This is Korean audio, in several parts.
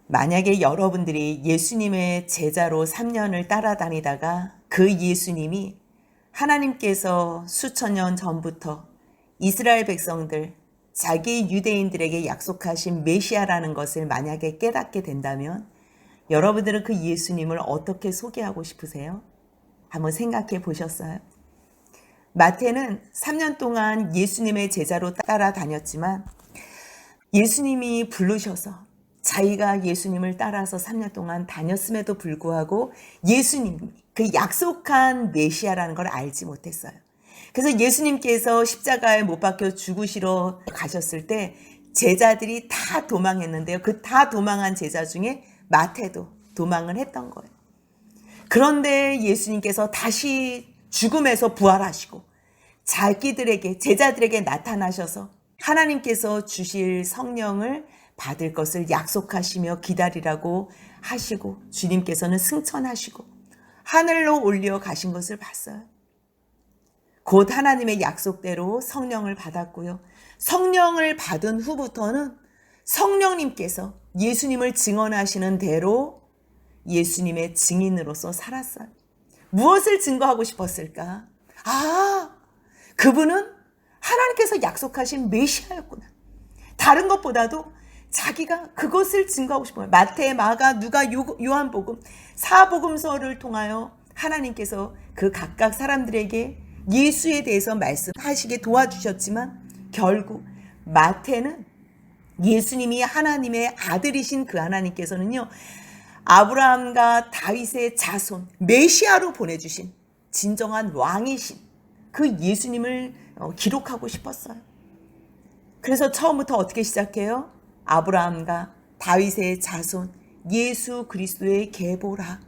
만약에 여러분들이 예수님의 제자로 3년을 따라다니다가 그 예수님이 하나님께서 수천 년 전부터 이스라엘 백성들, 자기 유대인들에게 약속하신 메시아라는 것을 만약에 깨닫게 된다면 여러분들은 그 예수님을 어떻게 소개하고 싶으세요? 한번 생각해 보셨어요? 마태는 3년 동안 예수님의 제자로 따라다녔지만 예수님이 부르셔서 자기가 예수님을 따라서 3년 동안 다녔음에도 불구하고 예수님이 그 약속한 메시아라는 걸 알지 못했어요. 그래서 예수님께서 십자가에 못 박혀 죽으시러 가셨을 때 제자들이 다 도망했는데요. 그 다 도망한 제자 중에 마태도 도망을 했던 거예요. 그런데 예수님께서 다시 죽음에서 부활하시고 자기들에게, 제자들에게 나타나셔서 하나님께서 주실 성령을 받을 것을 약속하시며 기다리라고 하시고 주님께서는 승천하시고 하늘로 올려 가신 것을 봤어요. 곧 하나님의 약속대로 성령을 받았고요. 성령을 받은 후부터는 성령님께서 예수님을 증언하시는 대로 예수님의 증인으로서 살았어요. 무엇을 증거하고 싶었을까? 그분은 하나님께서 약속하신 메시아였구나. 다른 것보다도 자기가 그것을 증거하고 싶어요. 마태, 마가, 누가, 요한복음, 사복음서를 통하여 하나님께서 그 각각 사람들에게 예수에 대해서 말씀하시게 도와주셨지만 결국 마태는 예수님이 하나님의 아들이신 그 하나님께서는요, 아브라함과 다윗의 자손, 메시아로 보내주신 진정한 왕이신 그 예수님을 기록하고 싶었어요. 그래서 처음부터 어떻게 시작해요? 아브라함과 다윗의 자손, 예수 그리스도의 계보라.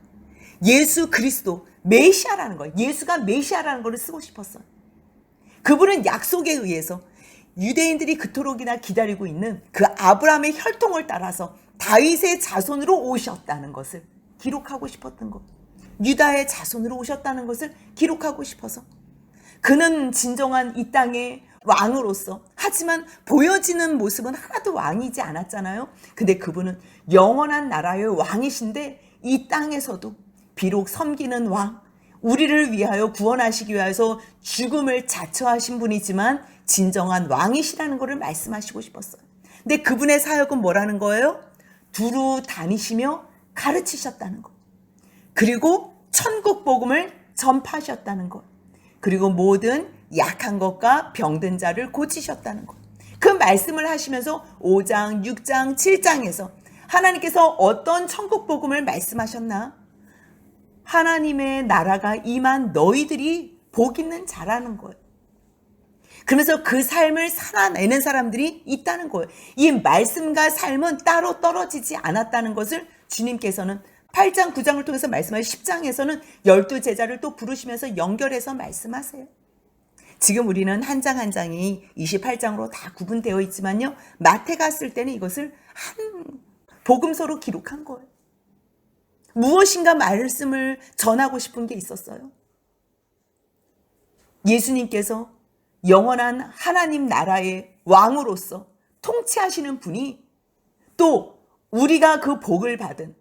예수 그리스도, 메시아라는 거예요. 예수가 메시아라는 걸 쓰고 싶었어요. 그분은 약속에 의해서 유대인들이 그토록이나 기다리고 있는 그 아브라함의 혈통을 따라서 다윗의 자손으로 오셨다는 것을 기록하고 싶었던 것. 유다의 자손으로 오셨다는 것을 기록하고 싶어서 그는 진정한 이 땅의 왕으로서, 하지만 보여지는 모습은 하나도 왕이지 않았잖아요. 근데 그분은 영원한 나라의 왕이신데 이 땅에서도 비록 섬기는 왕, 우리를 위하여 구원하시기 위해서 죽음을 자처하신 분이지만 진정한 왕이시라는 것을 말씀하시고 싶었어요. 근데 그분의 사역은 뭐라는 거예요? 두루 다니시며 가르치셨다는 것. 그리고 천국 복음을 전파하셨다는 것. 그리고 모든 약한 것과 병든 자를 고치셨다는 것. 그 말씀을 하시면서 5장, 6장, 7장에서 하나님께서 어떤 천국 복음을 말씀하셨나? 하나님의 나라가 임한 너희들이 복 있는 자라는 거예요. 그러면서 그 삶을 살아내는 사람들이 있다는 거예요. 이 말씀과 삶은 따로 떨어지지 않았다는 것을 주님께서는 8장, 9장을 통해서 말씀하신 10장에서는 12제자를 또 부르시면서 연결해서 말씀하세요. 지금 우리는 한 장 한 장이 28장으로 다 구분되어 있지만요. 마태가 쓸 때는 이것을 한 복음서로 기록한 거예요. 무엇인가 말씀을 전하고 싶은 게 있었어요. 예수님께서 영원한 하나님 나라의 왕으로서 통치하시는 분이 또 우리가 그 복을 받은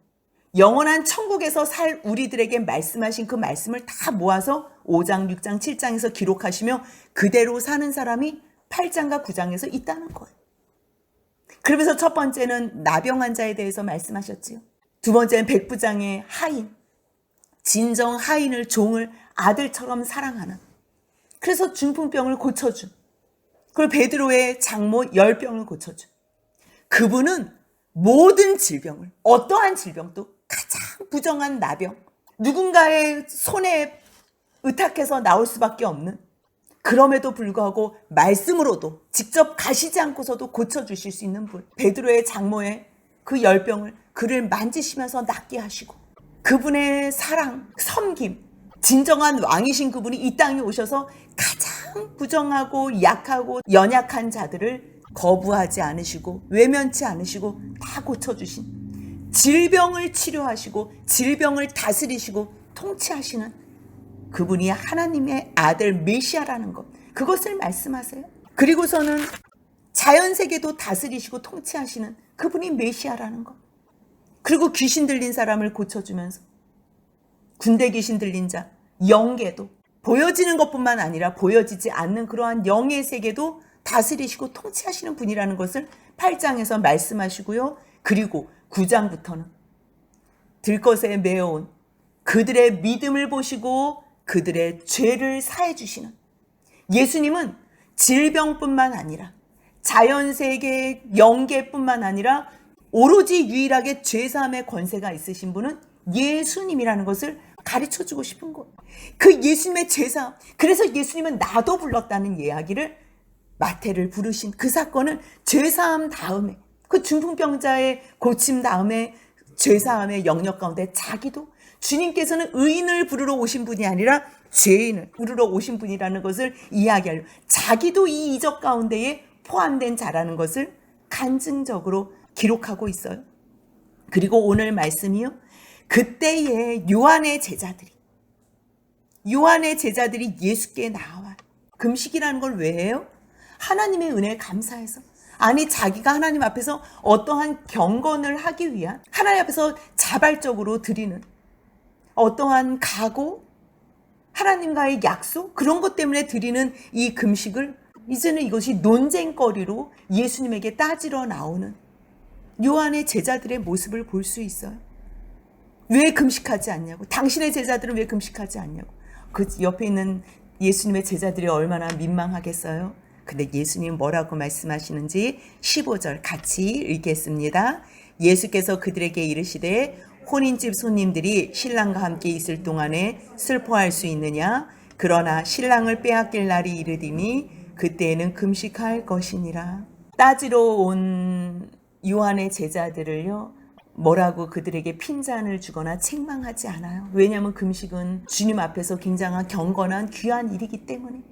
영원한 천국에서 살 우리들에게 말씀하신 그 말씀을 다 모아서 5장, 6장, 7장에서 기록하시며 그대로 사는 사람이 8장과 9장에서 있다는 거예요. 그러면서 첫 번째는 나병 환자에 대해서 말씀하셨지요. 두 번째는 백부장의 하인, 진정 하인을, 종을 아들처럼 사랑하는, 그래서 중풍병을 고쳐준, 그리고 베드로의 장모 열병을 고쳐준 그분은 모든 질병을, 어떠한 질병도 가장 부정한 나병, 누군가의 손에 의탁해서 나올 수밖에 없는, 그럼에도 불구하고 말씀으로도 직접 가시지 않고서도 고쳐주실 수 있는 분, 베드로의 장모의 그 열병을 그를 만지시면서 낫게 하시고 그분의 사랑, 섬김, 진정한 왕이신 그분이 이 땅에 오셔서 가장 부정하고 약하고 연약한 자들을 거부하지 않으시고 외면치 않으시고 다 고쳐주신, 질병을 치료하시고 질병을 다스리시고 통치하시는 그분이 하나님의 아들 메시아라는 것, 그것을 말씀하세요. 그리고서는 자연세계도 다스리시고 통치하시는 그분이 메시아라는 것. 그리고 귀신 들린 사람을 고쳐주면서 군대 귀신 들린 자, 영계도 보여지는 것뿐만 아니라 보여지지 않는 그러한 영의 세계도 다스리시고 통치하시는 분이라는 것을 8장에서 말씀하시고요. 그리고 9장부터는 들것에 매어온 그들의 믿음을 보시고 그들의 죄를 사해 주시는, 예수님은 질병뿐만 아니라 자연세계, 영계뿐만 아니라 오로지 유일하게 죄사함의 권세가 있으신 분은 예수님이라는 것을 가르쳐주고 싶은 거예요. 그 예수님의 죄사함, 그래서 예수님은 나도 불렀다는 이야기를, 마태를 부르신 그 사건은 죄사함 다음에, 그 중풍병자의 고침 다음에 죄사함의 영역 가운데 자기도, 주님께서는 의인을 부르러 오신 분이 아니라 죄인을 부르러 오신 분이라는 것을 이야기하려, 자기도 이 이적 가운데에 포함된 자라는 것을 간증적으로 기록하고 있어요. 그리고 오늘 말씀이요, 그때에 요한의 제자들이 예수께 나와 금식이라는 걸 왜 해요? 하나님의 은혜에 감사해서, 아니 자기가 하나님 앞에서 어떠한 경건을 하기 위한, 하나님 앞에서 자발적으로 드리는 어떠한 각오, 하나님과의 약속, 그런 것 때문에 드리는 이 금식을 이제는 이것이 논쟁거리로 예수님에게 따지러 나오는 요한의 제자들의 모습을 볼 수 있어요. 왜 금식하지 않냐고, 당신의 제자들은 왜 금식하지 않냐고. 그 옆에 있는 예수님의 제자들이 얼마나 민망하겠어요. 근데 예수님 뭐라고 말씀하시는지 15절 같이 읽겠습니다. 예수께서 그들에게 이르시되 혼인집 손님들이 신랑과 함께 있을 동안에 슬퍼할 수 있느냐? 그러나 신랑을 빼앗길 날이 이르리니 그때에는 금식할 것이니라. 따지러 온 요한의 제자들을요, 뭐라고 그들에게 핀잔을 주거나 책망하지 않아요. 왜냐하면 금식은 주님 앞에서 굉장한 경건한 귀한 일이기 때문에.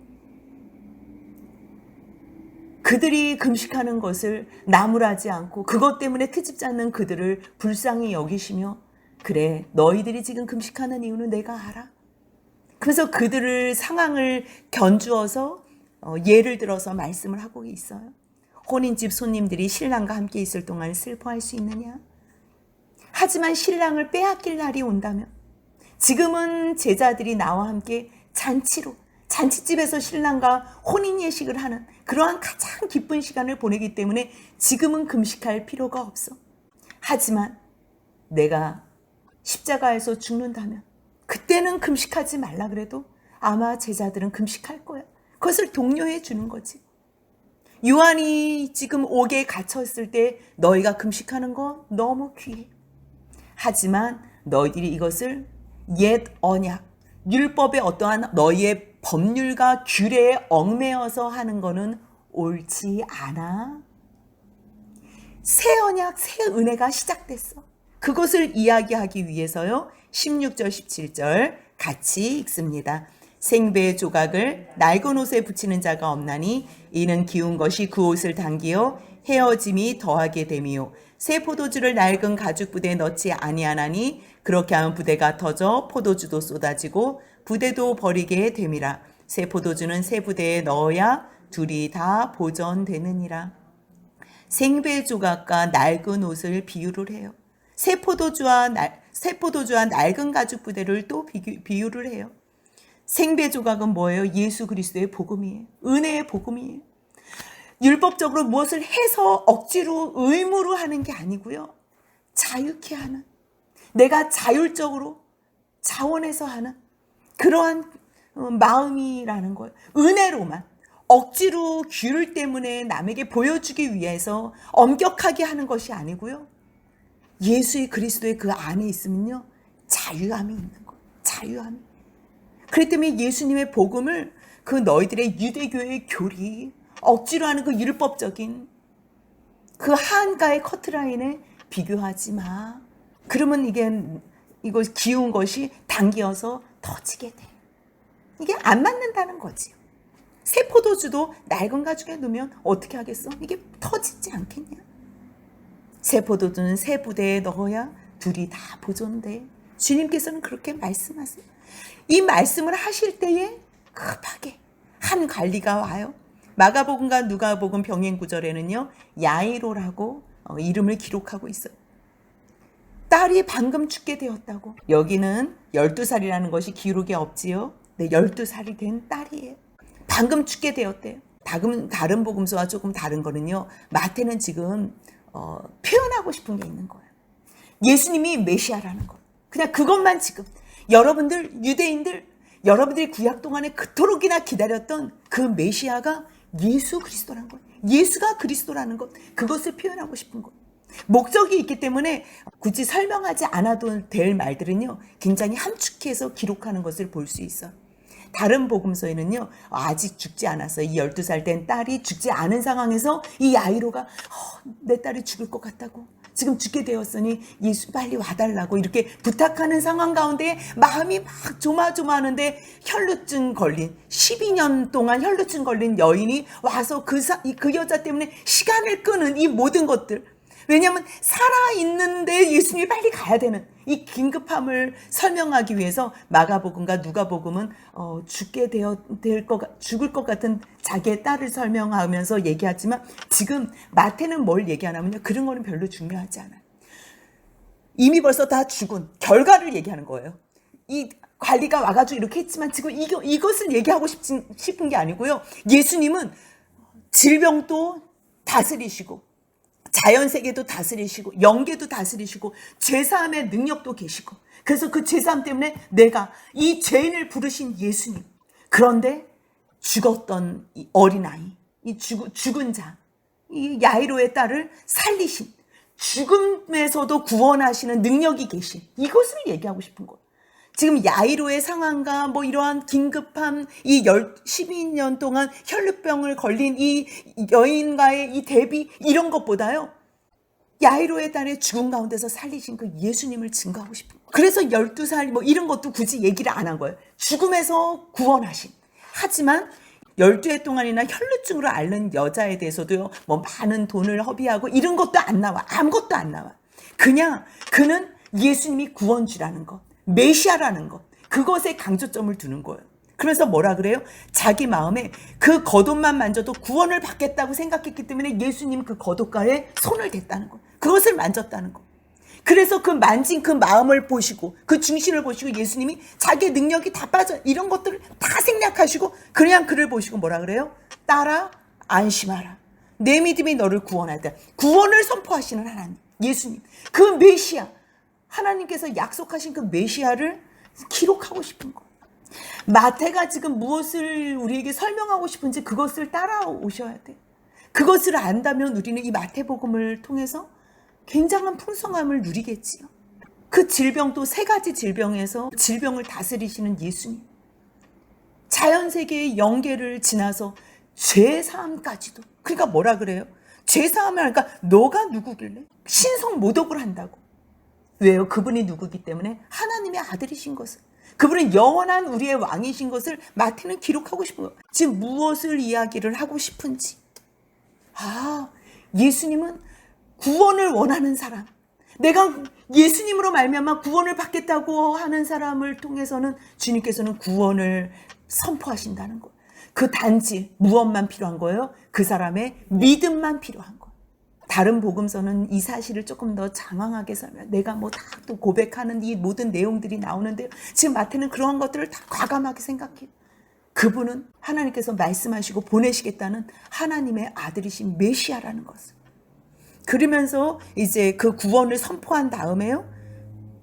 그들이 금식하는 것을 나무라지 않고 그것 때문에 트집 잡는 그들을 불쌍히 여기시며, 그래 너희들이 지금 금식하는 이유는 내가 알아. 그래서 그들을 상황을 견주어서 예를 들어서 말씀을 하고 있어요. 혼인집 손님들이 신랑과 함께 있을 동안 슬퍼할 수 있느냐? 하지만 신랑을 빼앗길 날이 온다면, 지금은 제자들이 나와 함께 잔치로, 잔치집에서 신랑과 혼인 예식을 하는 그러한 가장 기쁜 시간을 보내기 때문에 지금은 금식할 필요가 없어. 하지만 내가 십자가에서 죽는다면, 그때는 금식하지 말라 그래도 아마 제자들은 금식할 거야. 그것을 독려해 주는 거지. 요한이 지금 옥에 갇혔을 때 너희가 금식하는 거 너무 귀해. 하지만 너희들이 이것을 옛 언약, 율법의 어떠한 너희의 법률과 규례에 얽매여서 하는 거는 옳지 않아. 새 언약, 새 은혜가 시작됐어. 그것을 이야기하기 위해서요, 16절, 17절 같이 읽습니다. 생배의 조각을 낡은 옷에 붙이는 자가 없나니 이는 기운 것이 그 옷을 당기어 헤어짐이 더하게 됨이요. 새 포도주를 낡은 가죽 부대에 넣지 아니하나니 그렇게 하면 부대가 터져 포도주도 쏟아지고 부대도 버리게 됨이라. 새 포도주는 새 부대에 넣어야 둘이 다 보존되느니라. 생배 조각과 낡은 옷을 비유를 해요. 새 포도주와 낡은 가죽 부대를 또 비유를 해요. 생배 조각은 뭐예요? 예수 그리스도의 복음이에요. 은혜의 복음이에요. 율법적으로 무엇을 해서 억지로 의무로 하는 게 아니고요, 자유케 하는, 내가 자율적으로 자원해서 하는 그러한 마음이라는 거예요. 은혜로만, 억지로 규율 때문에 남에게 보여주기 위해서 엄격하게 하는 것이 아니고요, 예수의 그리스도의 그 안에 있으면요, 자유함이 있는 거예요. 자유함이. 그렇기 때문에 예수님의 복음을 그 너희들의 유대교의 교리, 억지로 하는 그 율법적인 그 한가의 커트라인에 비교하지 마. 그러면 이거 기운 것이 당기어서 터지게 돼. 이게 안 맞는다는 거지요. 새 포도주도 낡은 가죽에 넣으면 어떻게 하겠어? 이게 터지지 않겠냐? 새 포도주는 새 부대에 넣어야 둘이 다 보존돼. 주님께서는 그렇게 말씀하세요. 이 말씀을 하실 때에 급하게 한 관리가 와요. 마가복음과 누가복음 병행 구절에는요, 야이로라고 이름을 기록하고 있어요. 딸이 방금 죽게 되었다고. 여기는 12살이라는 것이 기록에 없지요. 네, 12살이 된 딸이에요. 방금 죽게 되었대요. 다른 복음서와 조금 다른 거는요. 마태는 지금 표현하고 싶은 게 있는 거예요. 예수님이 메시아라는 것. 그냥 그것만 지금 여러분들 유대인들 여러분들이 구약 동안에 그토록이나 기다렸던 그 메시아가 예수 그리스도라는 것. 예수가 그리스도라는 것. 그것을 표현하고 싶은 것. 목적이 있기 때문에 굳이 설명하지 않아도 될 말들은요. 굉장히 함축해서 기록하는 것을 볼 수 있어요. 다른 복음서에는요. 아직 죽지 않았어요. 이 12살 된 딸이 죽지 않은 상황에서 이 야이로가 내 딸이 죽을 것 같다고. 지금 죽게 되었으니 예수 빨리 와달라고 이렇게 부탁하는 상황 가운데 마음이 막 조마조마하는데 혈루증 걸린 12년 동안 혈루증 걸린 여인이 와서 그 여자 때문에 시간을 끄는 이 모든 것들. 왜냐하면 살아있는데 예수님이 빨리 가야 되는 이 긴급함을 설명하기 위해서 마가복음과 누가복음은 죽을 것 같은 자기의 딸을 설명하면서 얘기하지만 지금 마태는 뭘 얘기하냐면요. 그런 거는 별로 중요하지 않아요. 이미 벌써 다 죽은 결과를 얘기하는 거예요. 이 관리가 와가지고 이렇게 했지만 지금 이것을 얘기하고 싶은 게 아니고요. 예수님은 질병도 다스리시고 자연세계도 다스리시고 영계도 다스리시고 죄사함의 능력도 계시고 그래서 그 죄사함 때문에 내가 이 죄인을 부르신 예수님 그런데 죽었던 이 어린아이 이 죽은 자 이 야이로의 딸을 살리신 죽음에서도 구원하시는 능력이 계신 이것을 얘기하고 싶은 거예요. 지금 야이로의 상황과 뭐 이러한 긴급한 이 12년 동안 혈루병을 걸린 이 여인과의 이 대비 이런 것보다요. 야이로의 딸의 죽음 가운데서 살리신 그 예수님을 증거하고 싶은 거예요. 그래서 12살 뭐 이런 것도 굳이 얘기를 안 한 거예요. 죽음에서 구원하신. 하지만 12해 동안이나 혈루증으로 앓는 여자에 대해서도요. 뭐 많은 돈을 허비하고 이런 것도 안 나와. 아무것도 안 나와. 그냥 그는 예수님이 구원주라는 것. 메시아라는 것. 그것에 강조점을 두는 거예요. 그래서 뭐라 그래요? 자기 마음에 그 겉옷만 만져도 구원을 받겠다고 생각했기 때문에 예수님 그 겉옷가에 손을 댔다는 거. 그것을 만졌다는 거. 그래서 그 만진 그 마음을 보시고 그 중심을 보시고 예수님이 자기의 능력이 다 빠져 이런 것들을 다 생략하시고 그냥 그를 보시고 뭐라 그래요? 딸아 안심하라. 내 믿음이 너를 구원하다. 구원을 선포하시는 하나님. 예수님. 그 메시아. 하나님께서 약속하신 그 메시아를 기록하고 싶은 거. 마태가 지금 무엇을 우리에게 설명하고 싶은지 그것을 따라오셔야 돼. 그것을 안다면 우리는 이 마태복음을 통해서 굉장한 풍성함을 누리겠지요. 그 질병도 3가지 질병에서 질병을 다스리시는 예수님. 자연세계의 영계를 지나서 죄사함까지도. 그러니까 뭐라 그래요? 죄사함을 하니까 너가 누구길래? 신성모독을 한다고. 왜요? 그분이 누구기 때문에 하나님의 아들이신 것을. 그분은 영원한 우리의 왕이신 것을 마태는 기록하고 싶은 거예요. 지금 무엇을 이야기를 하고 싶은지. 예수님은 구원을 원하는 사람. 내가 예수님으로 말미암아 구원을 받겠다고 하는 사람을 통해서는 주님께서는 구원을 선포하신다는 거예요. 그 단지 무엇만 필요한 거예요? 그 사람의 믿음만 필요한 거예요. 다른 복음서는 이 사실을 조금 더 장황하게 설명. 내가 뭐 다 또 고백하는 이 모든 내용들이 나오는데요. 지금 마태는 그러한 것들을 다 과감하게 생각해요. 그분은 하나님께서 말씀하시고 보내시겠다는 하나님의 아들이신 메시아라는 것을. 그러면서 이제 그 구원을 선포한 다음에요.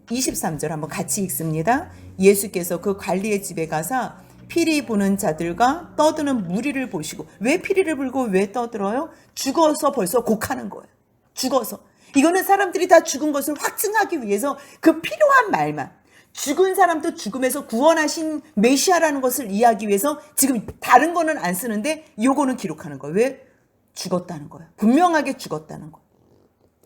23절 한번 같이 읽습니다. 예수께서 그 관리의 집에 가사 피리 부는 자들과 떠드는 무리를 보시고. 왜 피리를 불고 왜 떠들어요? 죽어서 벌써 곡하는 거예요. 죽어서. 이거는 사람들이 다 죽은 것을 확증하기 위해서 그 필요한 말만. 죽은 사람도 죽음에서 구원하신 메시아라는 것을 이해하기 위해서 지금 다른 거는 안 쓰는데 요거는 기록하는 거예요. 왜? 죽었다는 거예요. 분명하게 죽었다는 거예요.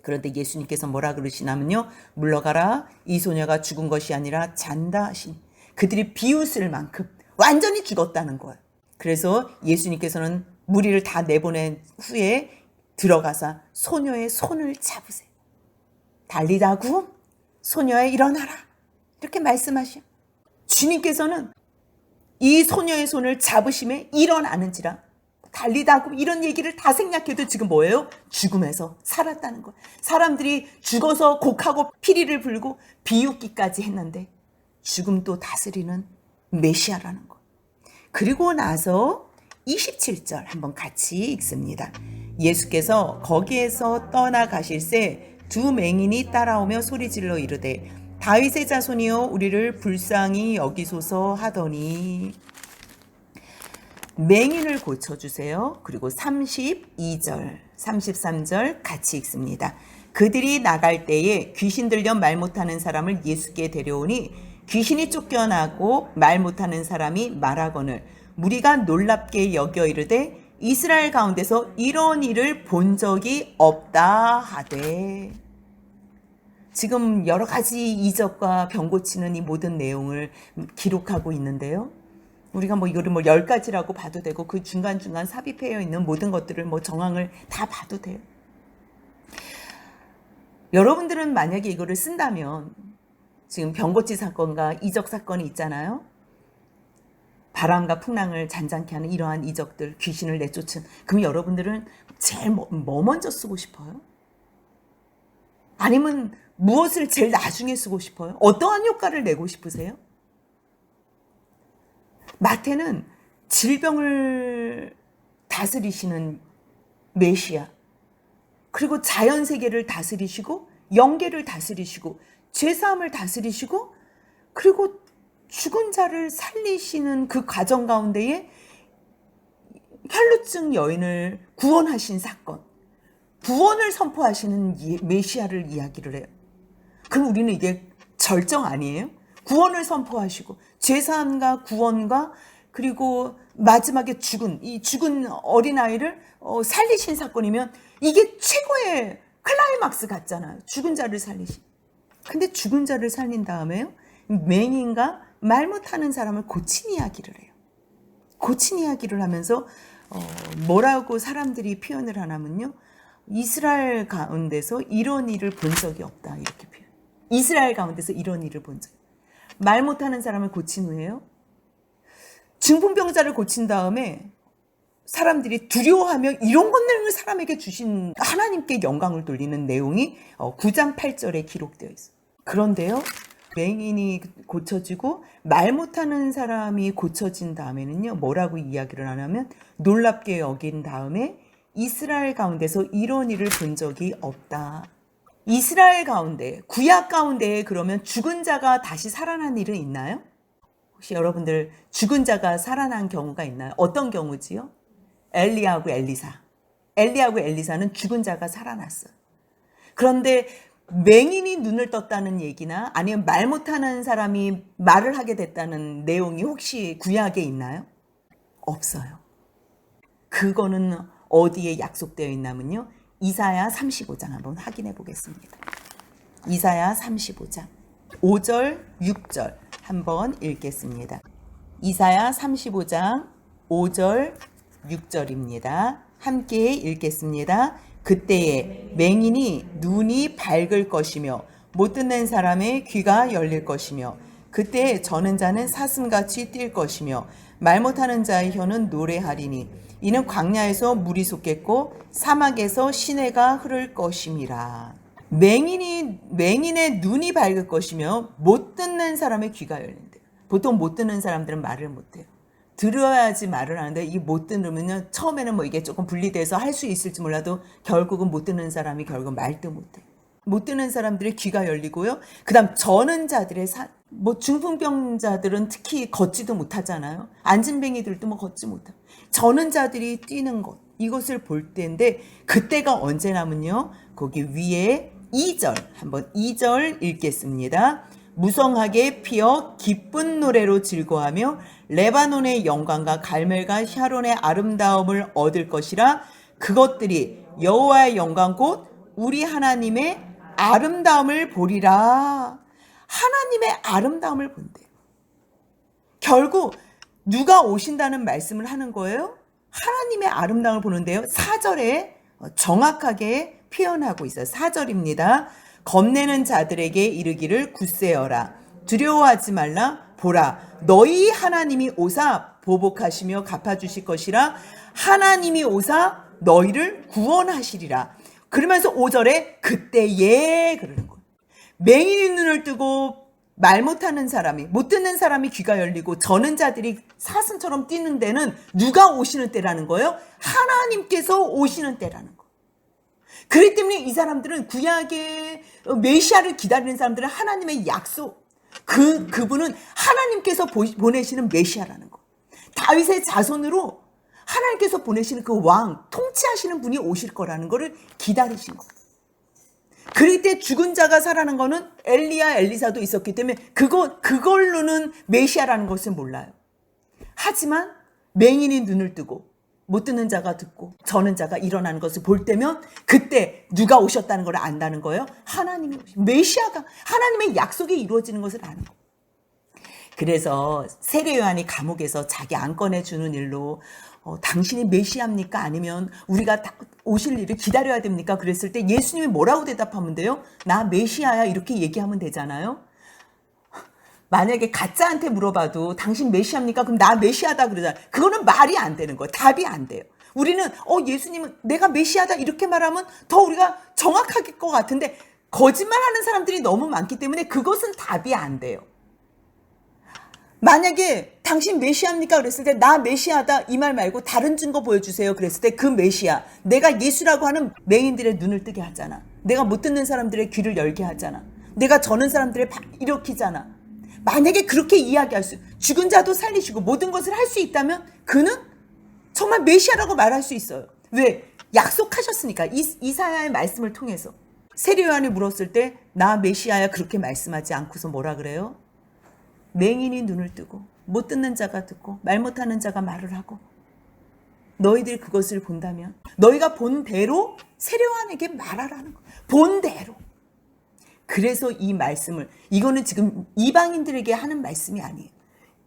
그런데 예수님께서 뭐라 그러시냐면요. 물러가라. 이 소녀가 죽은 것이 아니라 잔다 하시니. 그들이 비웃을 만큼 완전히 죽었다는 거예요. 그래서 예수님께서는 무리를 다 내보낸 후에 들어가서 소녀의 손을 잡으세요. 달리다구 소녀야 일어나라. 이렇게 말씀하셔요. 주님께서는 이 소녀의 손을 잡으심에 일어나는지라 달리다 하고 이런 얘기를 다 생략해도 지금 뭐예요? 죽음에서 살았다는 거예요. 사람들이 죽어서 곡하고 피리를 불고 비웃기까지 했는데 죽음도 다스리는 메시아라는 거. 그리고 나서 27절 한번 같이 읽습니다. 예수께서 거기에서 떠나가실새 두 맹인이 따라오며 소리질러 이르되 다윗의 자손이여 우리를 불쌍히 여기소서 하더니 맹인을 고쳐주세요. 그리고 32절, 33절 같이 읽습니다. 그들이 나갈 때에 귀신 들려 말 못하는 사람을 예수께 데려오니 귀신이 쫓겨나고 말 못하는 사람이 말하거늘 무리가 놀랍게 여겨 이르되 이스라엘 가운데서 이런 일을 본 적이 없다 하되. 지금 여러 가지 이적과 병 고치는 이 모든 내용을 기록하고 있는데요. 우리가 이거를 10가지라고 봐도 되고 그 중간중간 삽입되어 있는 모든 것들을 정황을 다 봐도 돼요. 여러분들은 만약에 이거를 쓴다면 지금 병고치 사건과 이적 사건이 있잖아요. 바람과 풍랑을 잔잔케 하는 이러한 이적들, 귀신을 내쫓은. 그럼 여러분들은 제일 뭐 먼저 쓰고 싶어요? 아니면 무엇을 제일 나중에 쓰고 싶어요? 어떠한 효과를 내고 싶으세요? 마태는 질병을 다스리시는 메시아, 그리고 자연세계를 다스리시고 영계를 다스리시고 죄사함을 다스리시고 그리고 죽은 자를 살리시는 그 과정 가운데에 혈루증 여인을 구원하신 사건, 구원을 선포하시는 메시아를 이야기를 해요. 그럼 우리는 이게 절정 아니에요? 구원을 선포하시고 죄사함과 구원과 그리고 마지막에 죽은 어린아이를 살리신 사건이면 이게 최고의 클라이막스 같잖아요. 죽은 자를 살리신. 근데 죽은 자를 살린 다음에요, 맹인과 말 못하는 사람을 고친 이야기를 해요. 고친 이야기를 하면서 뭐라고 사람들이 표현을 하냐면요, 이스라엘 가운데서 이런 일을 본 적이 없다, 이렇게 표현. 이스라엘 가운데서 이런 일을 본 적. 말 못하는 사람을 고친 후에요, 중풍병자를 고친 다음에 사람들이 두려워하며 이런 권능을 사람에게 주신 하나님께 영광을 돌리는 내용이 9장 8절에 기록되어 있어요. 그런데요, 맹인이 고쳐지고 말 못하는 사람이 고쳐진 다음에는요, 뭐라고 이야기를 하냐면 놀랍게 여긴 다음에 이스라엘 가운데서 이런 일을 본 적이 없다. 이스라엘 가운데, 구약 가운데에 그러면 죽은 자가 다시 살아난 일은 있나요? 혹시 여러분들 죽은 자가 살아난 경우가 있나요? 어떤 경우지요? 엘리야하고 엘리사. 엘리야하고 엘리사는 죽은 자가 살아났어요. 그런데 맹인이 눈을 떴다는 얘기나 아니면 말 못하는 사람이 말을 하게 됐다는 내용이 혹시 구약에 있나요? 없어요. 그거는 어디에 약속되어 있냐면요, 이사야 35장 한번 확인해 보겠습니다. 이사야 35장 5절 6절 한번 읽겠습니다. 이사야 35장 5절 6절입니다. 함께 읽겠습니다. 그때에 맹인이 눈이 밝을 것이며 못 듣는 사람의 귀가 열릴 것이며 그때에 저는 자는 사슴같이 뛸 것이며 말 못하는 자의 혀는 노래하리니 이는 광야에서 물이 솟겠고 사막에서 시내가 흐를 것임이라. 맹인의 눈이 밝을 것이며 못 듣는 사람의 귀가 열린대요. 보통 못 듣는 사람들은 말을 못해요. 들어야지 말을 하는데 이 못 들으면 처음에는 이게 조금 분리돼서 할 수 있을지 몰라도 결국은 못 듣는 사람이 결국 말도 못해. 못 듣는 사람들의 귀가 열리고요. 그다음 저는 자들의 중풍병자들은 특히 걷지도 못하잖아요. 안진뱅이들도 걷지 못하고 저는 자들이 뛰는 것, 이것을 볼 때인데 그때가 언제냐면요, 거기 위에 2절 한번 2절 읽겠습니다. 무성하게 피어 기쁜 노래로 즐거워하며 레바논의 영광과 갈멜과 샤론의 아름다움을 얻을 것이라. 그것들이 여호와의 영광 곧 우리 하나님의 아름다움을 보리라. 하나님의 아름다움을 본대요. 결국 누가 오신다는 말씀을 하는 거예요? 하나님의 아름다움을 보는데요, 4절에 정확하게 표현하고 있어요. 4절입니다. 겁내는 자들에게 이르기를 굳세어라. 두려워하지 말라. 보라, 너희 하나님이 오사 보복하시며 갚아주실 것이라. 하나님이 오사 너희를 구원하시리라. 그러면서 5절에 그때에 그러는 거예요. 맹인이 눈을 뜨고 말 못하는 사람이, 못 듣는 사람이 귀가 열리고 저는 자들이 사슴처럼 뛰는 데는 누가 오시는 때라는 거예요? 하나님께서 오시는 때라는 거예요. 그렇기 때문에 이 사람들은 구약의 메시아를 기다리는 사람들은 하나님의 약속, 그분은 하나님께서 보내시는 메시아라는 거. 다윗의 자손으로 하나님께서 보내시는 그 왕, 통치하시는 분이 오실 거라는 거를 기다리신 거. 그럴 때 죽은 자가 살아난 거는 엘리야, 엘리사도 있었기 때문에 그걸로는 메시아라는 것을 몰라요. 하지만 맹인이 눈을 뜨고 못 듣는 자가 듣고 저는 자가 일어나는 것을 볼 때면 그때 누가 오셨다는 걸 안다는 거예요. 하나님이 메시아가 하나님의 약속이 이루어지는 것을 아는 거예요. 그래서 세례 요한이 감옥에서 자기 안 꺼내주는 일로 당신이 메시아입니까? 아니면 우리가 오실 일을 기다려야 됩니까? 그랬을 때 예수님이 뭐라고 대답하면 돼요? 나 메시아야 이렇게 얘기하면 되잖아요. 만약에 가짜한테 물어봐도 당신 메시아입니까? 그럼 나 메시아다 그러잖아요. 그거는 말이 안 되는 거예요. 답이 안 돼요. 우리는 예수님은 내가 메시아다 이렇게 말하면 더 우리가 정확할 것 같은데 거짓말하는 사람들이 너무 많기 때문에 그것은 답이 안 돼요. 만약에 당신 메시아입니까? 그랬을 때 나 메시아다 이 말 말고 다른 증거 보여주세요. 그랬을 때 그 메시아, 내가 예수라고 하는 맹인들의 눈을 뜨게 하잖아. 내가 못 듣는 사람들의 귀를 열게 하잖아. 내가 저는 사람들의 일으키잖아. 만약에 그렇게 이야기할 죽은 자도 살리시고 모든 것을 할 수 있다면 그는 정말 메시아라고 말할 수 있어요. 왜? 약속하셨으니까. 이사야의 말씀을 통해서. 세례 요한이 물었을 때 나 메시아야 그렇게 말씀하지 않고서 뭐라 그래요? 맹인이 눈을 뜨고 못 듣는 자가 듣고 말 못하는 자가 말을 하고 너희들이 그것을 본다면 너희가 본 대로 세례 요한에게 말하라는 거예요. 본 대로. 그래서 이 말씀을 이거는 지금 이방인들에게 하는 말씀이 아니에요.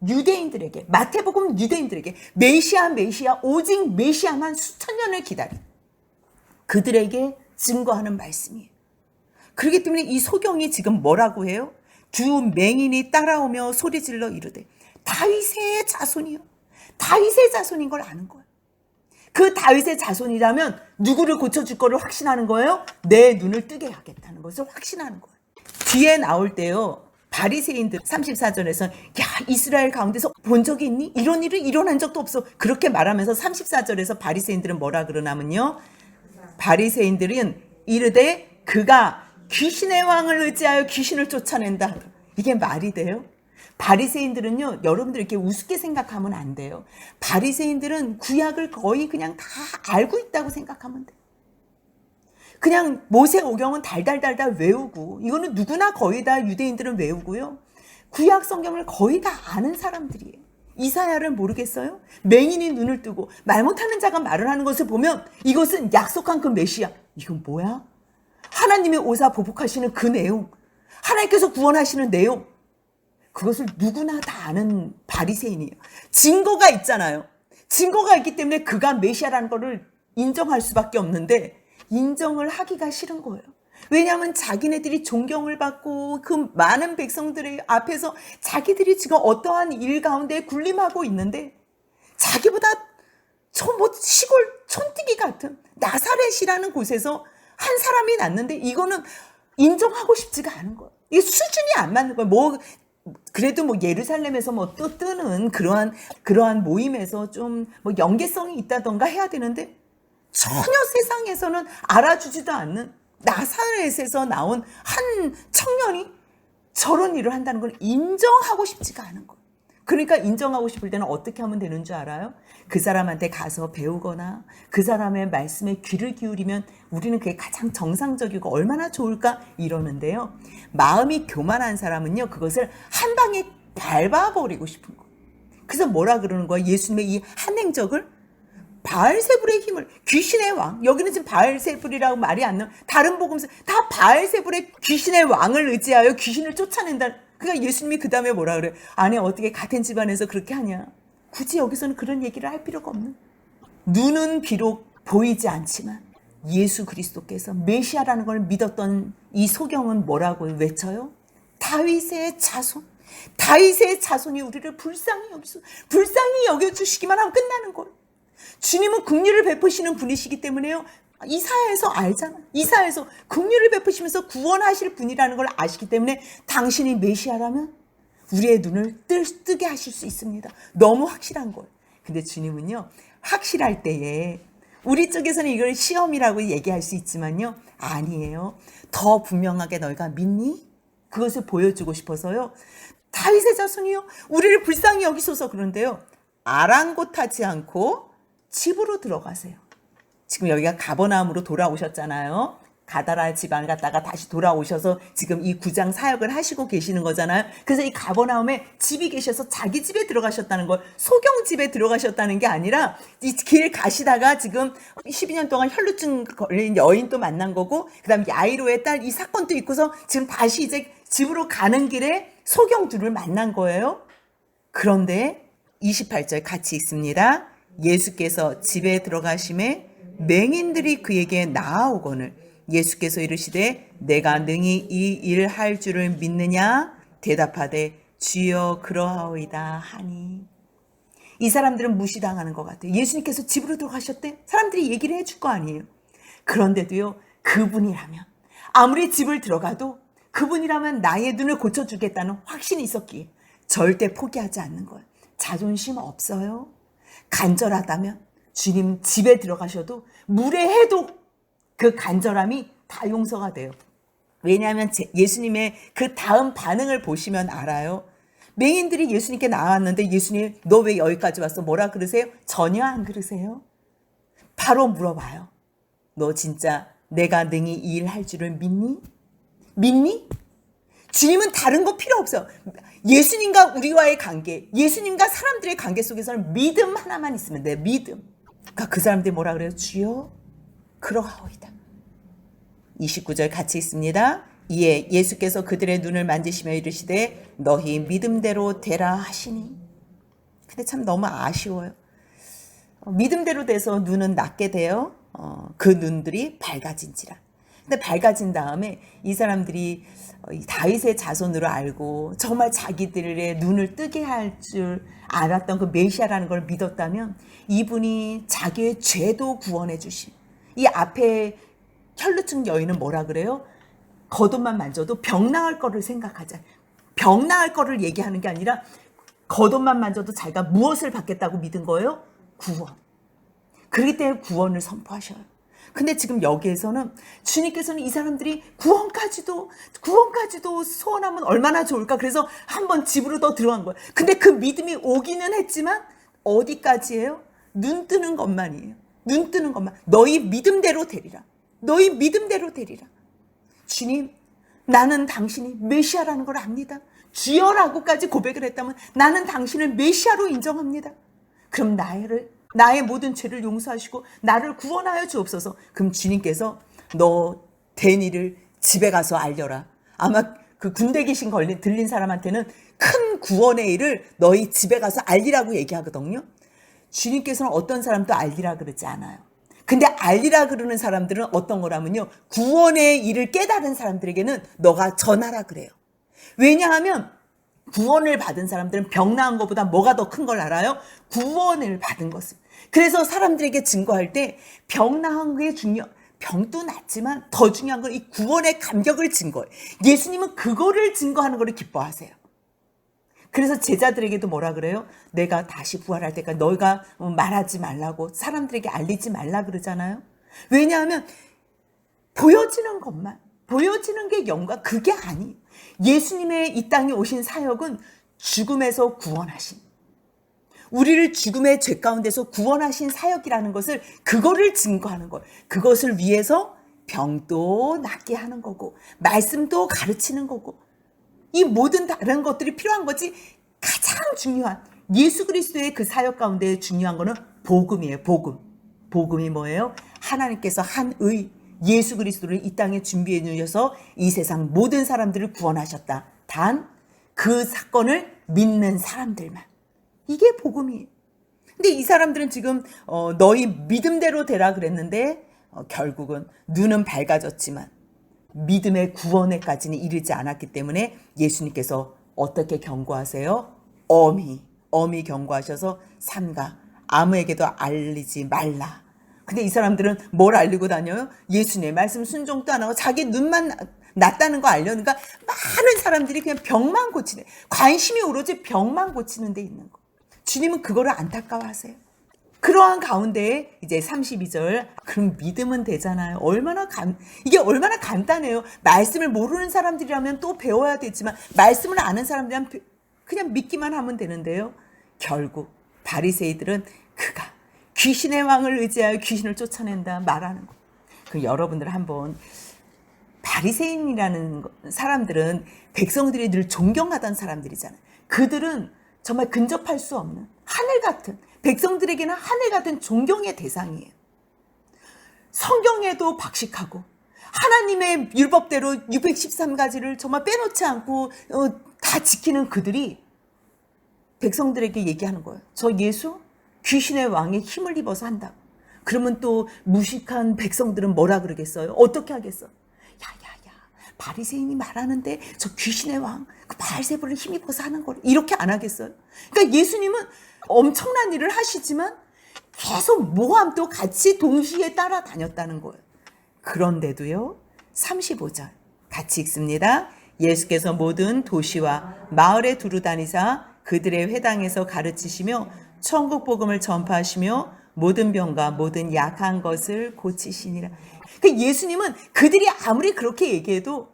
유대인들에게 마태복음 유대인들에게 메시아 오직 메시아만 수천 년을 기다린 그들에게 증거하는 말씀이에요. 그렇기 때문에 이 소경이 지금 뭐라고 해요? 두 맹인이 따라오며 소리질러 이르되 다윗의 자손이요. 다윗의 자손인 걸 아는 거예요. 그 다윗의 자손이라면 누구를 고쳐줄 거를 확신하는 거예요? 내 눈을 뜨게 하겠다는 것을 확신하는 거예요. 뒤에 나올 때요. 바리새인들 34절에서 야 이스라엘 가운데서 본 적이 있니? 이런 일은 일어난 적도 없어. 그렇게 말하면서 34절에서 바리새인들은 뭐라 그러냐면요. 바리새인들은 이르되 그가 귀신의 왕을 의지하여 귀신을 쫓아낸다. 이게 말이 돼요? 바리새인들은요, 여러분들 이렇게 우습게 생각하면 안 돼요. 바리새인들은 구약을 거의 그냥 다 알고 있다고 생각하면 돼요. 그냥 모세오경은 달달달달 외우고, 이거는 누구나 거의 다 유대인들은 외우고요. 구약 성경을 거의 다 아는 사람들이에요. 이사야를 모르겠어요? 맹인이 눈을 뜨고 말 못하는 자가 말을 하는 것을 보면 이것은 약속한 그 메시아. 이건 뭐야? 하나님이 오사 보복하시는 그 내용, 하나님께서 구원하시는 내용, 그것을 누구나 다 아는 바리새인이에요. 증거가 있잖아요. 증거가 있기 때문에 그가 메시아라는 것을 인정할 수밖에 없는데 인정을 하기가 싫은 거예요. 왜냐하면 자기네들이 존경을 받고 그 많은 백성들의 앞에서 자기들이 지금 어떠한 일 가운데 군림하고 있는데 자기보다 시골 촌뜨기 같은 나사렛이라는 곳에서 한 사람이 났는데 이거는 인정하고 싶지가 않은 거예요. 이게 수준이 안 맞는 거예요. 그래도 예루살렘에서 또 뜨는 그러한 모임에서 좀 연계성이 있다던가 해야 되는데 전혀 세상에서는 알아주지도 않는 나사렛에서 나온 한 청년이 저런 일을 한다는 걸 인정하고 싶지가 않은 거예요. 그러니까 인정하고 싶을 때는 어떻게 하면 되는 줄 알아요? 그 사람한테 가서 배우거나 그 사람의 말씀에 귀를 기울이면 우리는 그게 가장 정상적이고 얼마나 좋을까 이러는데요. 마음이 교만한 사람은요, 그것을 한 방에 밟아버리고 싶은 거예요. 그래서 뭐라 그러는 거야? 예수님의 이 한 행적을 바알세불의 힘을, 귀신의 왕, 여기는 지금 바알세불이라고 말이 안 나와. 다른 복음서 다 바알세불의 귀신의 왕을 의지하여 귀신을 쫓아낸다. 그러니까 예수님이 그 다음에 뭐라 그래? 아니 어떻게 같은 집안에서 그렇게 하냐? 굳이 여기서는 그런 얘기를 할 필요가 없는. 눈은 비록 보이지 않지만 예수 그리스도께서 메시아라는 걸 믿었던 이 소경은 뭐라고 외쳐요? 다윗의 자손, 다윗의 자손이 우리를 불쌍히 여겨주시기만 하면 끝나는 거예요. 주님은 긍휼을 베푸시는 분이시기 때문에요. 이사야에서 알잖아. 이사야에서 긍휼을 베푸시면서 구원하실 분이라는 걸 아시기 때문에 당신이 메시아라면 우리의 눈을 뜨게 하실 수 있습니다. 너무 확실한 거예요. 근데 주님은요, 확실할 때에 우리 쪽에서는 이걸 시험이라고 얘기할 수 있지만요, 아니에요. 더 분명하게 너희가 믿니? 그것을 보여주고 싶어서요. 다윗의 자손이요, 우리를 불쌍히 여기소서. 그런데요, 아랑곳하지 않고 집으로 들어가세요. 지금 여기가 가버나움으로 돌아오셨잖아요. 가다라 지방 갔다가 다시 돌아오셔서 지금 이 구장 사역을 하시고 계시는 거잖아요. 그래서 이 가버나움에 집이 계셔서 자기 집에 들어가셨다는 걸, 소경 집에 들어가셨다는 게 아니라 이 길 가시다가 지금 12년 동안 혈루증 걸린 여인도 만난 거고, 그다음 야이로의 딸 이 사건도 있고서 지금 다시 이제 집으로 가는 길에 소경 둘을 만난 거예요. 그런데 28절 같이 있습니다. 예수께서 집에 들어가심에 맹인들이 그에게 나아오거늘 예수께서 이르시되 내가 능히 이 일 할 줄을 믿느냐? 대답하되 주여 그러하오이다 하니. 이 사람들은 무시당하는 것 같아요. 예수님께서 집으로 들어가셨대? 사람들이 얘기를 해줄 거 아니에요. 그런데도요, 그분이라면 아무리 집을 들어가도 그분이라면 나의 눈을 고쳐주겠다는 확신이 있었기에 절대 포기하지 않는 거예요. 자존심 없어요. 간절하다면 주님 집에 들어가셔도 무례해도 그 간절함이 다 용서가 돼요. 왜냐하면 예수님의 그 다음 반응을 보시면 알아요. 맹인들이 예수님께 나왔는데 예수님 너 왜 여기까지 왔어? 뭐라 그러세요? 전혀 안 그러세요. 바로 물어봐요. 너 진짜 내가 능히 이 일 할 줄을 믿니? 믿니? 주님은 다른 거 필요 없어요. 예수님과 우리와의 관계, 예수님과 사람들의 관계 속에서는 믿음 하나만 있으면 돼. 믿음. 그러니까 그 사람들이 뭐라 그래요? 주여 그러하오이다. 29절 같이 있습니다. 이에 예수께서 그들의 눈을 만지시며 이르시되 너희 믿음대로 되라 하시니. 근데 참 너무 아쉬워요. 믿음대로 돼서 눈은 낫게 돼요. 그 눈들이 밝아진지라. 근데 밝아진 다음에 이 사람들이 다윗의 자손으로 알고 정말 자기들의 눈을 뜨게 할 줄 알았던 그 메시아라는 걸 믿었다면 이분이 자기의 죄도 구원해 주심. 이 앞에 혈루증 여인은 뭐라 그래요? 겉옷만 만져도 병 나을 거를 생각하자. 병 나을 거를 얘기하는 게 아니라 겉옷만 만져도 자기가 무엇을 받겠다고 믿은 거예요? 구원. 그렇기 때문에 구원을 선포하셔요. 근데 지금 여기에서는 주님께서는 이 사람들이 구원까지도 소원하면 얼마나 좋을까? 그래서 한번 집으로 더 들어간 거예요. 근데 그 믿음이 오기는 했지만 어디까지예요? 눈 뜨는 것만이에요. 눈 뜨는 것만. 너희 믿음대로 되리라. 너희 믿음대로 되리라. 주님, 나는 당신이 메시아라는 걸 압니다. 주여라고까지 고백을 했다면 나는 당신을 메시아로 인정합니다. 그럼 나의 모든 죄를 용서하시고 나를 구원하여 주옵소서. 그럼 주님께서 너 된 일을 집에 가서 알려라. 아마 그 군대 귀신 들린 사람한테는 큰 구원의 일을 너희 집에 가서 알리라고 얘기하거든요. 주님께서는 어떤 사람도 알리라 그러지 않아요. 근데 알리라 그러는 사람들은 어떤 거라면요, 구원의 일을 깨달은 사람들에게는 너가 전하라 그래요. 왜냐하면 구원을 받은 사람들은 병 나은 것보다 뭐가 더 큰 걸 알아요? 구원을 받은 것을. 그래서 사람들에게 증거할 때 병 나은 게 병도 낫지만 더 중요한 건 이 구원의 감격을 증거해요. 예수님은 그거를 증거하는 걸 기뻐하세요. 그래서 제자들에게도 뭐라 그래요? 내가 다시 부활할 때까지 너희가 말하지 말라고, 사람들에게 알리지 말라 그러잖아요. 왜냐하면 보여지는 것만, 보여지는 게 영광, 그게 아니에요. 예수님의 이 땅에 오신 사역은 죽음에서 구원하신, 우리를 죽음의 죄 가운데서 구원하신 사역이라는 것을, 그거를 증거하는 것, 그것을 위해서 병도 낫게 하는 거고 말씀도 가르치는 거고 이 모든 다른 것들이 필요한 거지. 가장 중요한 예수 그리스도의 그 사역 가운데 중요한 거는 복음이에요. 복음이 뭐예요? 하나님께서 한 의 예수 그리스도를 이 땅에 준비해 주셔서 이 세상 모든 사람들을 구원하셨다. 단 그 사건을 믿는 사람들만. 이게 복음이에요. 근데 이 사람들은 지금 너희 믿음대로 되라 그랬는데 결국은 눈은 밝아졌지만 믿음의 구원에까지는 이르지 않았기 때문에 예수님께서 어떻게 경고하세요? 엄히 경고하셔서 삼가 아무에게도 알리지 말라. 근데 이 사람들은 뭘 알리고 다녀요? 예수님의 말씀 순종도 안 하고 자기 눈만 낫다는 거 알려니까 많은 사람들이 그냥 병만 고치네. 관심이 오로지 병만 고치는 데 있는 거. 주님은 그거를 안타까워하세요. 그러한 가운데 이제 32절, 그럼 믿으면 되잖아요. 이게 얼마나 간단해요. 말씀을 모르는 사람들이라면 또 배워야 되지만 말씀을 아는 사람들이라면 그냥 믿기만 하면 되는데요. 결국 바리새이들은 그가 귀신의 왕을 의지하여 귀신을 쫓아낸다 말하는 거. 그 여러분들 한번 바리새인이라는 사람들은 백성들이 늘 존경하던 사람들이잖아요. 그들은 정말 근접할 수 없는 하늘 같은, 백성들에게는 하늘 같은 존경의 대상이에요. 성경에도 박식하고 하나님의 율법대로 613가지를 정말 빼놓지 않고 다 지키는 그들이 백성들에게 얘기하는 거예요. 저 예수 귀신의 왕의 힘을 입어서 한다고. 그러면 또 무식한 백성들은 뭐라 그러겠어요? 어떻게 하겠어? 야야야, 바리새인이 말하는데 저 귀신의 왕, 그 바알세불을 힘입어서 하는 거를 이렇게 안 하겠어요? 그러니까 예수님은 엄청난 일을 하시지만 계속 모함도 같이 동시에 따라다녔다는 거예요. 그런데도요, 35절 같이 읽습니다. 예수께서 모든 도시와 마을에 두루 다니사 그들의 회당에서 가르치시며 천국 복음을 전파하시며 모든 병과 모든 약한 것을 고치시니라. 그러니까 예수님은 그들이 아무리 그렇게 얘기해도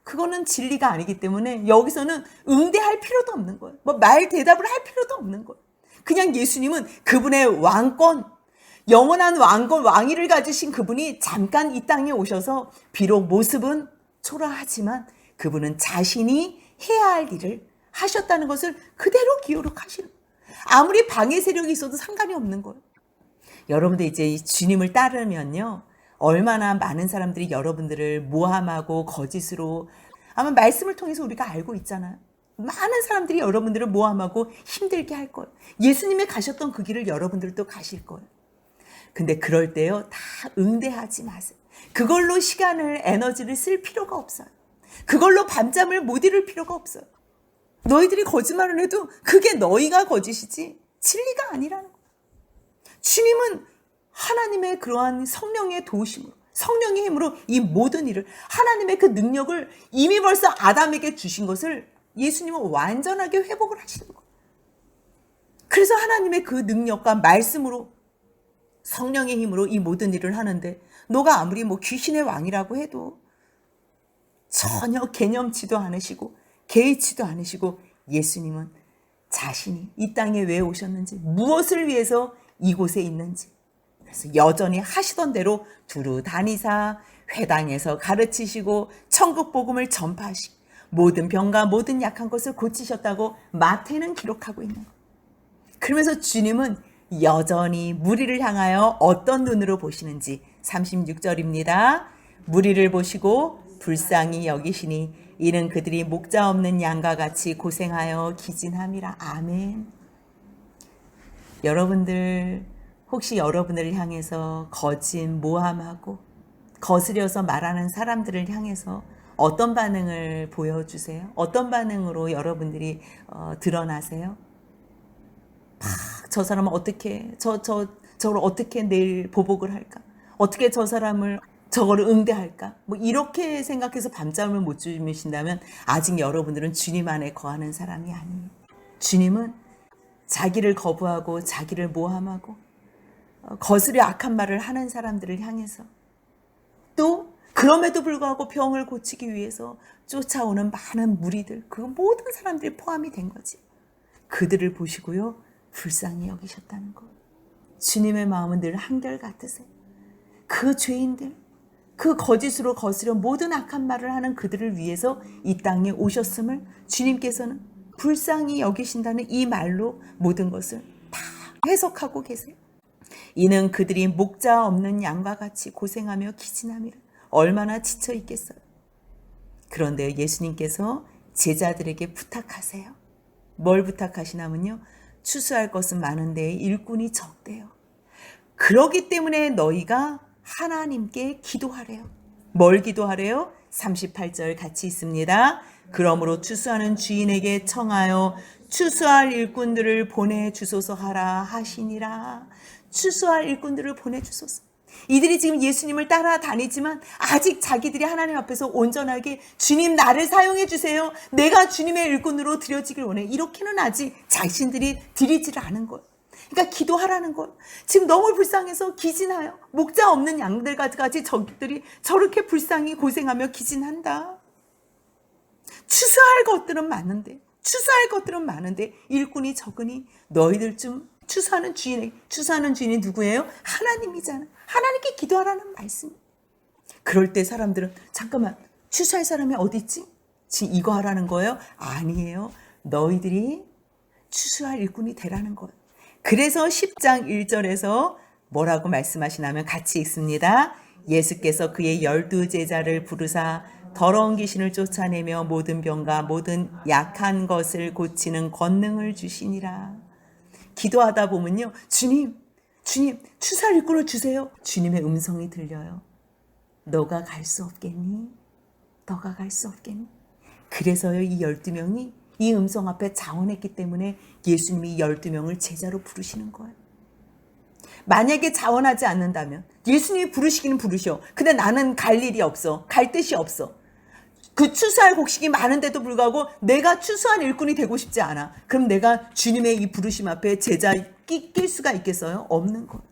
그거는 진리가 아니기 때문에 여기서는 응대할 필요도 없는 거예요. 뭐 말 대답을 할 필요도 없는 거예요. 그냥 예수님은 그분의 왕권, 영원한 왕권, 왕위를 가지신 그분이 잠깐 이 땅에 오셔서 비록 모습은 초라하지만 그분은 자신이 해야 할 일을 하셨다는 것을 그대로 기록하시는 거예요. 아무리 방해 세력이 있어도 상관이 없는 거예요. 여러분들 이제 이 주님을 따르면요, 얼마나 많은 사람들이 여러분들을 모함하고 거짓으로, 아마 말씀을 통해서 우리가 알고 있잖아요. 많은 사람들이 여러분들을 모함하고 힘들게 할 거예요. 예수님이 가셨던 그 길을 여러분들도 가실 거예요. 근데 그럴 때요, 다 응대하지 마세요. 그걸로 시간을, 에너지를 쓸 필요가 없어요. 그걸로 밤잠을 못 이룰 필요가 없어요. 너희들이 거짓말을 해도 그게 너희가 거짓이지 진리가 아니라는 거예요. 주님은 하나님의 그러한 성령의 도우심으로, 성령의 힘으로 이 모든 일을, 하나님의 그 능력을 이미 벌써 아담에게 주신 것을 예수님은 완전하게 회복을 하시는 거예요. 그래서 하나님의 그 능력과 말씀으로, 성령의 힘으로 이 모든 일을 하는데, 너가 아무리 뭐 귀신의 왕이라고 해도 전혀 개념치도 않으시고 개의치도 않으시고, 예수님은 자신이 이 땅에 왜 오셨는지, 무엇을 위해서 이곳에 있는지, 그래서 여전히 하시던 대로 두루 다니사 회당에서 가르치시고 천국 복음을 전파하시고 모든 병과 모든 약한 것을 고치셨다고 마태는 기록하고 있는 거예요. 그러면서 주님은 여전히 무리를 향하여 어떤 눈으로 보시는지 36절입니다. 무리를 보시고 불쌍히 여기시니 이는 그들이 목자 없는 양과 같이 고생하여 기진함이라. 아멘. 여러분들 혹시 여러분을 향해서 거짓, 모함하고 거스려서 말하는 사람들을 향해서 어떤 반응을 보여주세요? 어떤 반응으로 여러분들이 드러나세요? 저 사람은 어떻게, 저걸 어떻게 내일 보복을 할까? 어떻게 저 사람을 저거를 응대할까? 뭐 이렇게 생각해서 밤잠을 못 주무신다면 아직 여러분들은 주님 안에 거하는 사람이 아니에요. 주님은 자기를 거부하고 자기를 모함하고 거스려 악한 말을 하는 사람들을 향해서, 또 그럼에도 불구하고 병을 고치기 위해서 쫓아오는 많은 무리들, 그 모든 사람들이 포함이 된 거지. 그들을 보시고요, 불쌍히 여기셨다는 거. 주님의 마음은 늘 한결같으세요. 그 죄인들, 그 거짓으로 거스려 모든 악한 말을 하는 그들을 위해서 이 땅에 오셨음을 주님께서는 불쌍히 여기신다는 이 말로 모든 것을 다 해석하고 계세요. 이는 그들이 목자 없는 양과 같이 고생하며 기진함이라. 얼마나 지쳐 있겠어요. 그런데 예수님께서 제자들에게 부탁하세요. 뭘 부탁하시냐면요, 추수할 것은 많은데 일꾼이 적대요. 그러기 때문에 너희가 하나님께 기도하래요. 뭘 기도하래요? 38절 같이 있습니다. 그러므로 추수하는 주인에게 청하여 추수할 일꾼들을 보내주소서 하라 하시니라. 추수할 일꾼들을 보내주소서. 이들이 지금 예수님을 따라다니지만 아직 자기들이 하나님 앞에서 온전하게 주님 나를 사용해 주세요. 내가 주님의 일꾼으로 드려지길 원해. 이렇게는 아직 자신들이 드리지를 않은 거예요. 그러니까 기도하라는 거예요. 지금 너무 불쌍해서 기진하여 목자 없는 양들까지 저들이 저렇게 불쌍히 고생하며 기진한다. 추수할 것들은 많은데 일꾼이 적으니 너희들 좀 추수하는 주인이 누구예요? 하나님이잖아. 하나님께 기도하라는 말씀. 그럴 때 사람들은 잠깐만 추수할 사람이 어디 있지? 지금 이거 하라는 거예요? 아니에요. 너희들이 추수할 일꾼이 되라는 거예요. 그래서 10장 1절에서 뭐라고 말씀하시냐면 같이 읽습니다. 예수께서 그의 12제자를 부르사 더러운 귀신을 쫓아내며 모든 병과 모든 약한 것을 고치는 권능을 주시니라. 기도하다 보면요. 주님 추수할 일꾼을 주세요. 주님의 음성이 들려요. 너가 갈 수 없겠니? 그래서요 이 12명이 이 음성 앞에 자원했기 때문에 예수님이 12명을 제자로 부르시는 거예요. 만약에 자원하지 않는다면 예수님이 부르시기는 부르셔. 근데 나는 갈 일이 없어. 갈 뜻이 없어. 그 추수할 곡식이 많은데도 불구하고 내가 추수한 일꾼이 되고 싶지 않아. 그럼 내가 주님의 이 부르심 앞에 제자 낄 수가 있겠어요? 없는 거예요.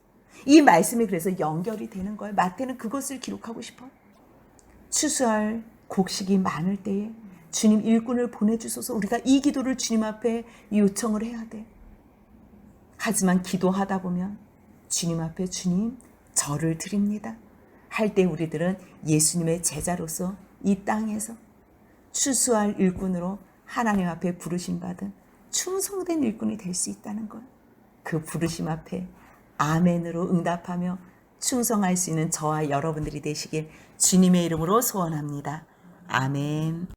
이 말씀이 그래서 연결이 되는 거예요. 마태는 그것을 기록하고 싶어요. 추수할 곡식이 많을 때에 주님 일꾼을 보내주소서. 우리가 이 기도를 주님 앞에 요청을 해야 돼. 하지만 기도하다 보면 주님 앞에 주님 저를 드립니다 할 때 우리들은 예수님의 제자로서 이 땅에서 추수할 일꾼으로 하나님 앞에 부르심 받은 충성된 일꾼이 될 수 있다는 것. 그 부르심 앞에 아멘으로 응답하며 충성할 수 있는 저와 여러분들이 되시길 주님의 이름으로 소원합니다. 아멘.